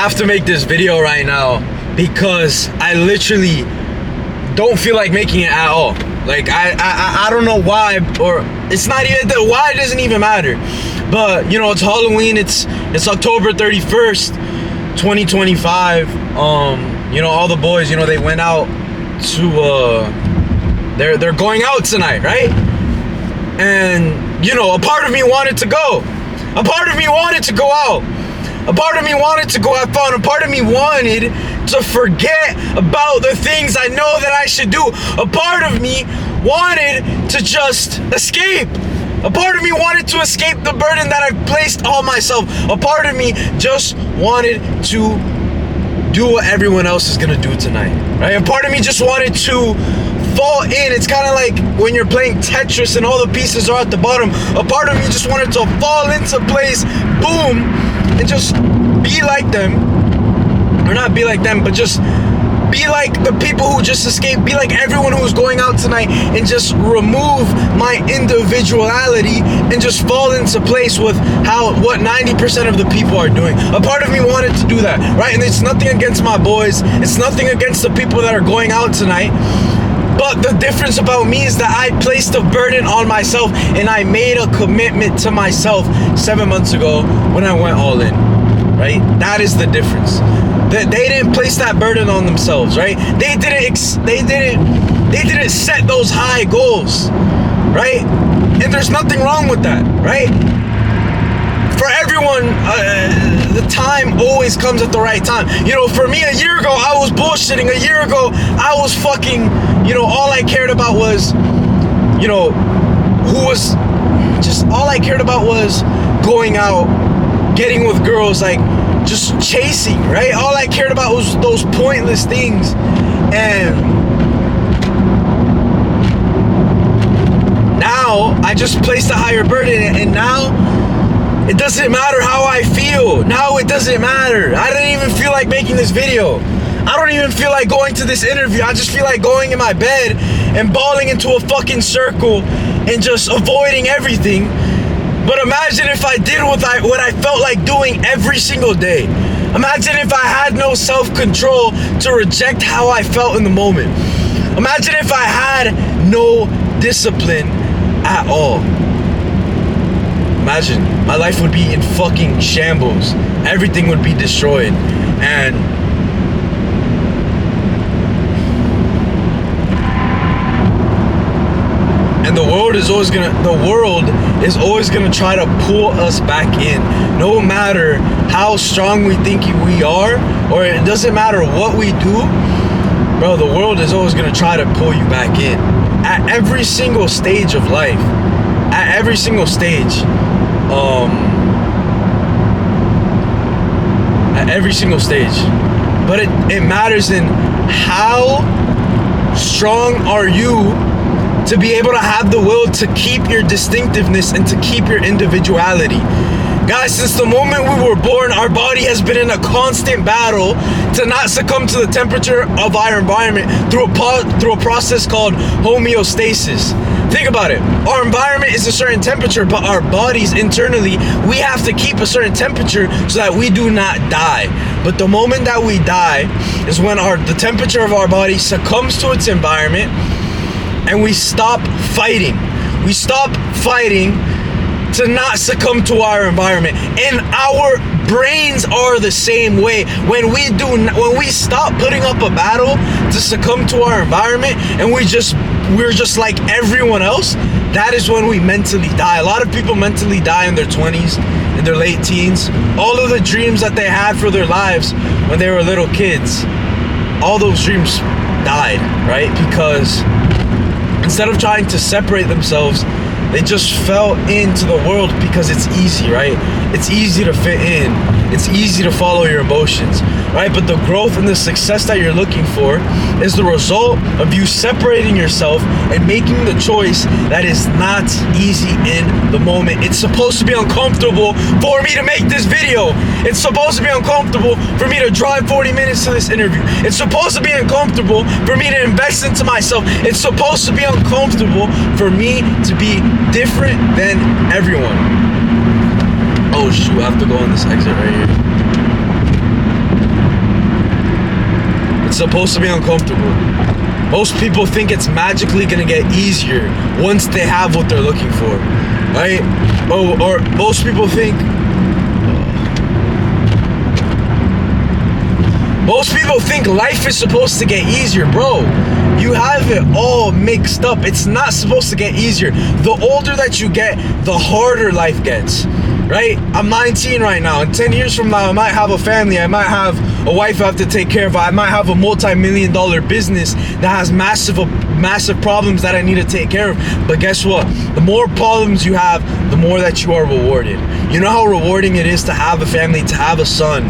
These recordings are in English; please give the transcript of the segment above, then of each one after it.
have to make this video right now because I literally don't feel like making it at all. Like I don't know why, or it's not even the why doesn't even matter. But you know, it's Halloween. It's October 31st, 2025. You know, all the boys, you know, they went out to they're going out tonight, right? And you know, a part of me wanted to go. A part of me wanted to go out. A part of me wanted to go have fun. A part of me wanted to forget about the things I know that I should do. A part of me wanted to just escape. A part of me wanted to escape the burden that I've placed on myself. A part of me just wanted to do what everyone else is gonna do tonight, right? A part of me just wanted to fall in. It's kind of like when you're playing Tetris and all the pieces are at the bottom. A part of me just wanted to fall into place, boom, and just be like them. Or not be like them, but just be like the people who just escaped. Be like everyone who's going out tonight and just remove my individuality and just fall into place with what 90% of the people are doing. A part of me wanted to do that, right? And it's nothing against my boys. It's nothing against the people that are going out tonight. But the difference about me is that I placed a burden on myself and I made a commitment to myself 7 months ago when I went all in, right? That is the difference. They didn't place that burden on themselves, right? They didn't set those high goals, right? And there's nothing wrong with that, right? For everyone, the time always comes at the right time. You know, for me, a year ago, I was bullshitting. A year ago, I was fucking, you know, all I cared about was, you know, all I cared about was going out, getting with girls, like, just chasing, right? All I cared about was those pointless things. And now I just placed a higher burden, and now it doesn't matter how I feel. Now it doesn't matter. I don't even feel like making this video. I don't even feel like going to this interview. I just feel like going in my bed and balling into a fucking circle and just avoiding everything. But imagine if I did what I felt like doing every single day. Imagine if I had no self-control to reject how I felt in the moment. Imagine if I had no discipline at all. Imagine, my life would be in fucking shambles. Everything would be destroyed. And the world is always gonna try to pull us back in. No matter how strong we think we are, or it doesn't matter what we do, bro, the world is always gonna try to pull you back in. At every single stage of life. At every single stage. At every single stage. But it matters in how strong are you to be able to have the will to keep your distinctiveness and to keep your individuality. Guys, since the moment we were born, our body has been in a constant battle to not succumb to the temperature of our environment through a process called homeostasis. Think about it. Our environment is a certain temperature, but our bodies internally, we have to keep a certain temperature so that we do not die. But the moment that we die is when the temperature of our body succumbs to its environment, and we stop fighting. We stop fighting to not succumb to our environment. And our brains are the same way. When we stop putting up a battle to succumb to our environment, and we're just like everyone else, that is when we mentally die. A lot of people mentally die in their 20s, in their late teens. All of the dreams that they had for their lives when they were little kids, all those dreams died, right? Because instead of trying to separate themselves, they just fell into the world because it's easy, right? It's easy to fit in. It's easy to follow your emotions, right? But the growth and the success that you're looking for is the result of you separating yourself and making the choice that is not easy in the moment. It's supposed to be uncomfortable for me to make this video. It's supposed to be uncomfortable for me to drive 40 minutes to this interview. It's supposed to be uncomfortable for me to invest into myself. It's supposed to be uncomfortable for me to be different than everyone. Oh shoot, I have to go on this exit right here. supposed to be uncomfortable. Most people think it's magically gonna get easier once they have what they're looking for, right? Or most people think life is supposed to get easier. Bro, you have it all mixed up. It's not supposed to get easier. The older that you get, the harder life gets, right? I'm 19 right now, and 10 years from now I might have a family, I might have a wife I have to take care of, I might have a multi-million-dollar business that has massive problems that I need to take care of. But guess what? The more problems you have, the more that you are rewarded. You know how rewarding it is to have a family, to have a son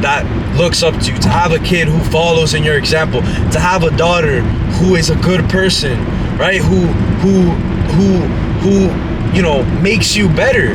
that looks up to you, to have a kid who follows in your example, to have a daughter who is a good person, right? Who you know, makes you better,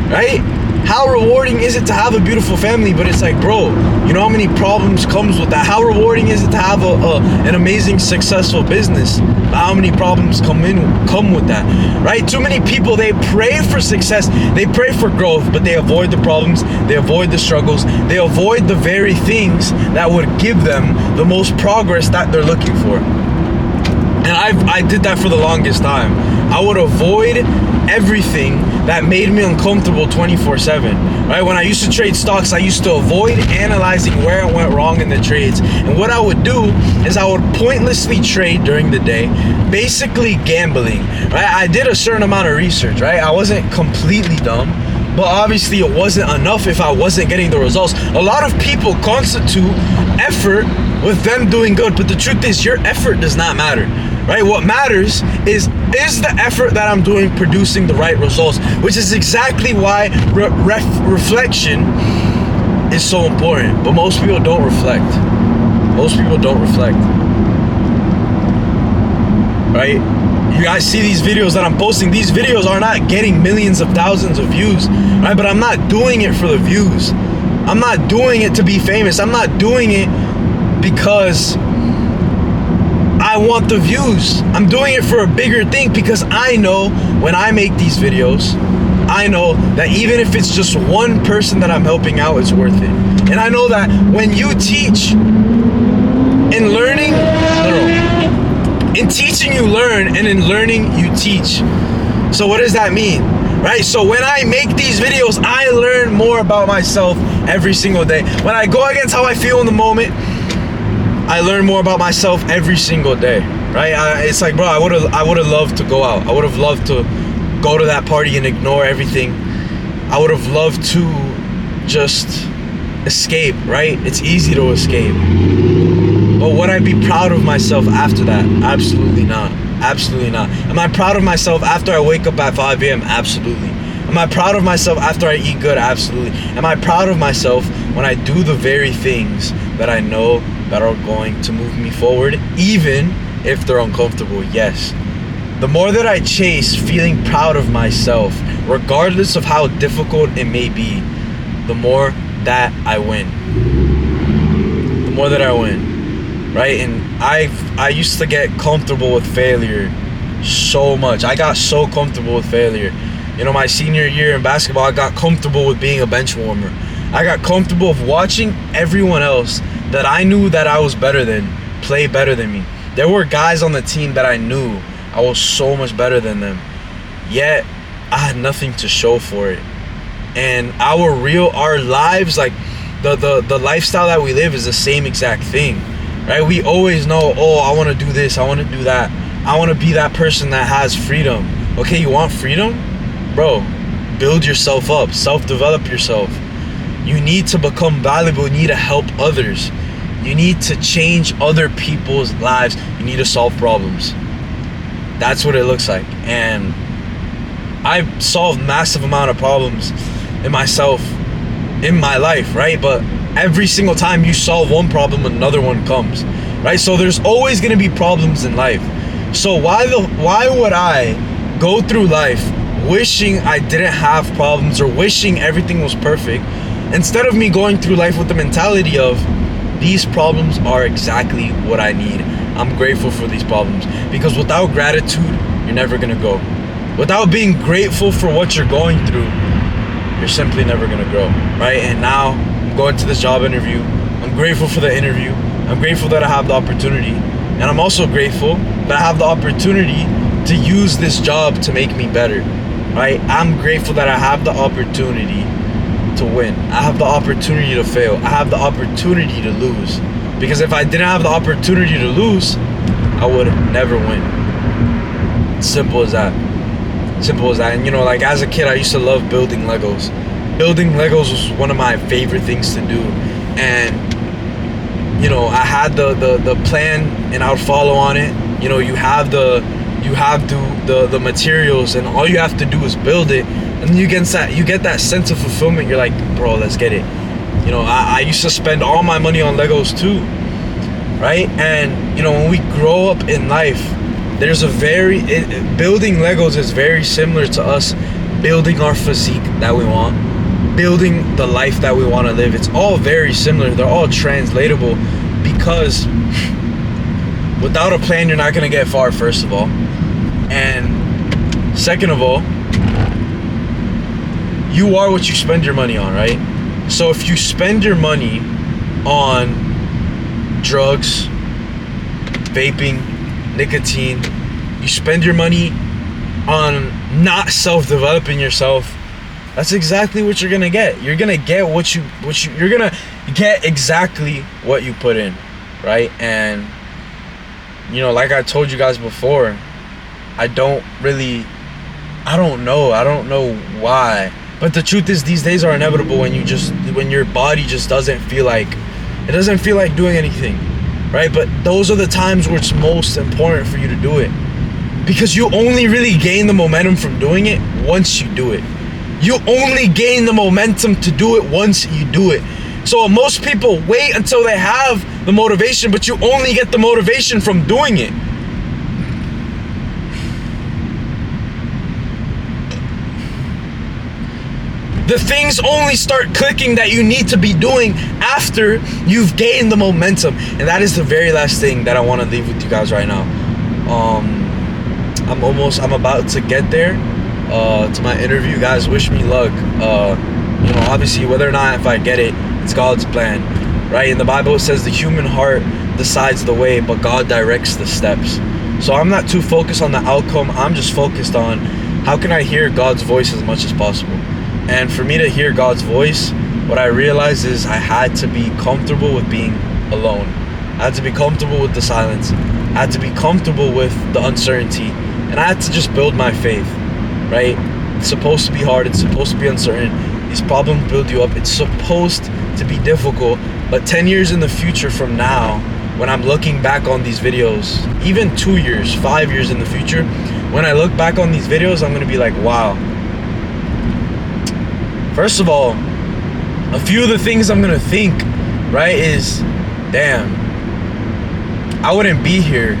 right? How rewarding is it to have a beautiful family? But it's like, bro, you know how many problems comes with that? How rewarding is it to have an amazing, successful business? How many problems come with that, right? Too many people, they pray for success, they pray for growth, but they avoid the problems, they avoid the struggles, they avoid the very things that would give them the most progress that they're looking for. And I did that for the longest time. I would avoid everything that made me uncomfortable 24/7, right? When I used to trade stocks, I used to avoid analyzing where it went wrong in the trades. And what I would do is I would pointlessly trade during the day, basically gambling, right? I did a certain amount of research, right? I wasn't completely dumb, but obviously it wasn't enough if I wasn't getting the results. A lot of people constitute effort with them doing good, but the truth is your effort does not matter, right? What matters is the effort that I'm doing producing the right results, which is exactly why reflection is so important. But most people don't reflect. Most people don't reflect, right? You guys see these videos that I'm posting. These videos are not getting millions of thousands of views, right? But I'm not doing it for the views. I'm not doing it to be famous. I'm not doing it because I want the views. I'm doing it for a bigger thing, because I know when I make these videos, I know that even if it's just one person that I'm helping out, it's worth it. And I know that when you teach, in learning, in teaching you learn, and in learning you teach. So what does that mean? Right? So when I make these videos, I learn more about myself every single day. When I go against how I feel in the moment, I learn more about myself every single day, right? It's like, bro, I would have loved to go out. I would have loved to go to that party and ignore everything. I would have loved to just escape, right? It's easy to escape. But would I be proud of myself after that? Absolutely not. Absolutely not. Am I proud of myself after I wake up at 5 a.m.? Absolutely. Am I proud of myself after I eat good? Absolutely. Am I proud of myself when I do the very things that I know that are going to move me forward, even if they're uncomfortable? Yes. The more that I chase feeling proud of myself, regardless of how difficult it may be, the more that I win. The more that I win, right? And I used to get comfortable with failure so much. I got so comfortable with failure. You know, my senior year in basketball, I got comfortable with being a bench warmer. I got comfortable with watching everyone else that I knew that I was better than play better than me. There were guys on the team that I knew I was so much better than them, yet I had nothing to show for it. And our lives, like the lifestyle that we live, is the same exact thing, right? We always know, oh, I want to do this, I want to do that, I want to be that person that has freedom. Okay, you want freedom? Bro, build yourself up, self-develop yourself. You need to become valuable. You need to help others. You need to change other people's lives. You need to solve problems. That's what it looks like. And I've solved massive amount of problems in myself, in my life, right? But every single time you solve one problem, another one comes, right? So there's always going to be problems in life. So why would I go through life wishing I didn't have problems or wishing everything was perfect, instead of me going through life with the mentality of, these problems are exactly what I need. I'm grateful for these problems. Because without gratitude, you're never gonna go. Without being grateful for what you're going through, you're simply never gonna grow, right? And now I'm going to this job interview. I'm grateful for the interview. I'm grateful that I have the opportunity. And I'm also grateful that I have the opportunity to use this job to make me better, right? I'm grateful that I have the opportunity to win. I have the opportunity to fail. I have the opportunity to lose. Because if I didn't have the opportunity to lose, I would never win. Simple as that. Simple as that. And you know, like as a kid, I used to love building Legos. Building Legos was one of my favorite things to do. And you know, I had the plan and I would follow on it. You know, you have the materials and all you have to do is build it, and then you get that sense of fulfillment. You're like, bro, let's get it. You know, I used to spend all my money on Legos too, right? And you know, when we grow up in life, there's building Legos is very similar to us building our physique that we want, building the life that we want to live. It's all very similar. They're all translatable, because without a plan, you're not going to get far, first of all. And second of all, you are what you spend your money on, right? So if you spend your money on drugs, vaping, nicotine, you spend your money on not self-developing yourself, that's exactly what you're gonna get. You're gonna get you're gonna get exactly what you put in, right? And you know, like I told you guys before, I don't know why. But the truth is, these days are inevitable when your body just doesn't feel like doing anything, right? But those are the times where it's most important for you to do it, because you only really gain the momentum from doing it once you do it. You only gain the momentum to do it once you do it. So most people wait until they have the motivation, but you only get the motivation from doing it. The things only start clicking that you need to be doing after you've gained the momentum. And that is the very last thing that I want to leave with you guys right now. I'm about to get there to my interview. Guys, wish me luck. You know, obviously, whether or not if I get it, it's God's plan, right? In the Bible, it says the human heart decides the way, but God directs the steps. So I'm not too focused on the outcome. I'm just focused on how can I hear God's voice as much as possible. And for me to hear God's voice, what I realized is I had to be comfortable with being alone. I had to be comfortable with the silence. I had to be comfortable with the uncertainty. And I had to just build my faith, right? It's supposed to be hard. It's supposed to be uncertain. These problems build you up. It's supposed to be difficult. But 10 years in the future from now, when I'm looking back on these videos, even 2 years, 5 years in the future, when I look back on these videos, I'm going to be like, wow. First of all, a few of the things I'm going to think, right, is, damn, I wouldn't be here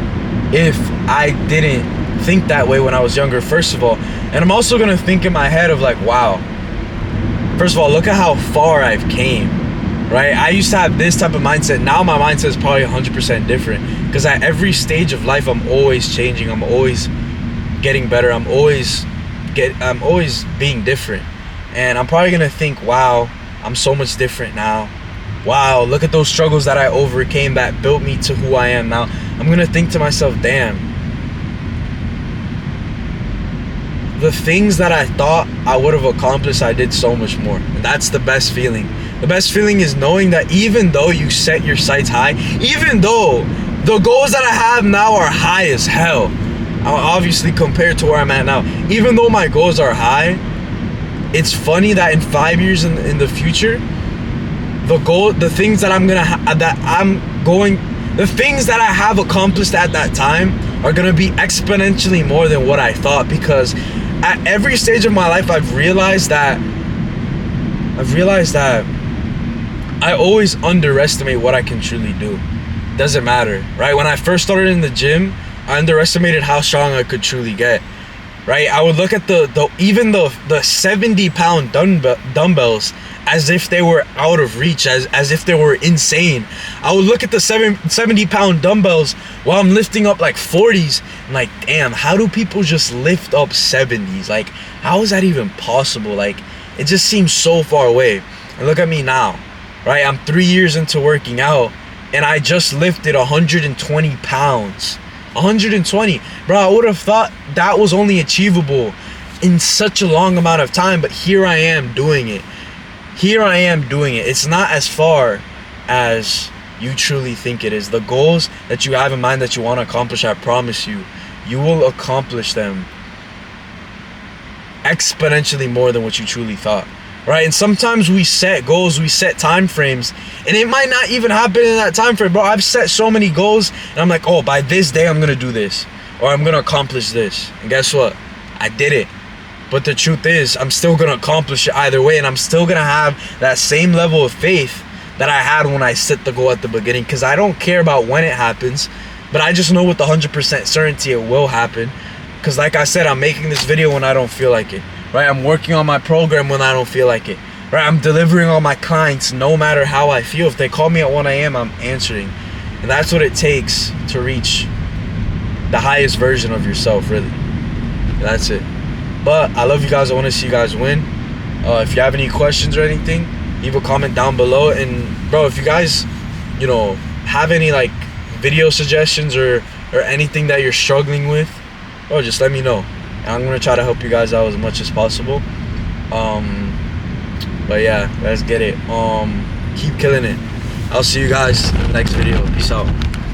if I didn't think that way when I was younger, first of all. And I'm also going to think in my head of like, wow, first of all, look at how far I've came, right? I used to have this type of mindset. Now my mindset is probably 100% different, because at every stage of life, I'm always changing. I'm always getting better. I'm always being different. And I'm probably gonna think, wow, I'm so much different now. Wow, look at those struggles that I overcame that built me to who I am now. I'm gonna think to myself, damn, the things that I thought I would have accomplished, I did so much more. And that's the best feeling. The best feeling is knowing that even though you set your sights high, even though the goals that I have now are high as hell, obviously compared to where I'm at now, even though my goals are high, it's funny that in 5 years in the future, the things that the things that I have accomplished at that time are gonna be exponentially more than what I thought, because at every stage of my life, I've realized that I always underestimate what I can truly do. Doesn't matter, right? When I first started in the gym, I underestimated how strong I could truly get, right? I would look at the 70-pound dumbbells as if they were out of reach, as if they were insane. I would look at the 70-pound dumbbells while I'm lifting up like 40s. I'm like, damn, how do people just lift up 70s? Like, how is that even possible? Like, it just seems so far away. And look at me now, right? I'm 3 years into working out, and I just lifted 120 pounds. 120. Bro, I would have thought that was only achievable in such a long amount of time, but here I am doing it. Here I am doing it. It's not as far as you truly think it is. The goals that you have in mind that you want to accomplish, I promise you, you will accomplish them exponentially more than what you truly thought. Right? And sometimes we set goals, we set time frames, and it might not even happen in that time frame. Bro, I've set so many goals, and I'm like, oh, by this day I'm gonna do this, or I'm gonna accomplish this. And guess what? I did it. But the truth is, I'm still gonna accomplish it either way, and I'm still gonna have that same level of faith that I had when I set the goal at the beginning, because I don't care about when it happens, but I just know with 100% certainty it will happen. Because like I said, I'm making this video when I don't feel like it. Right, I'm working on my program when I don't feel like it. Right, I'm delivering on my clients no matter how I feel. If they call me at 1 a.m., I'm answering. And that's what it takes to reach the highest version of yourself, really. That's it. But I love you guys. I want to see you guys win. If you have any questions or anything, leave a comment down below. And bro, if you guys, you know, have any like video suggestions or anything that you're struggling with, bro, just let me know. I'm gonna try to help you guys out as much as possible. But yeah, let's get it. Keep killing it. I'll see you guys in the next video. Peace out.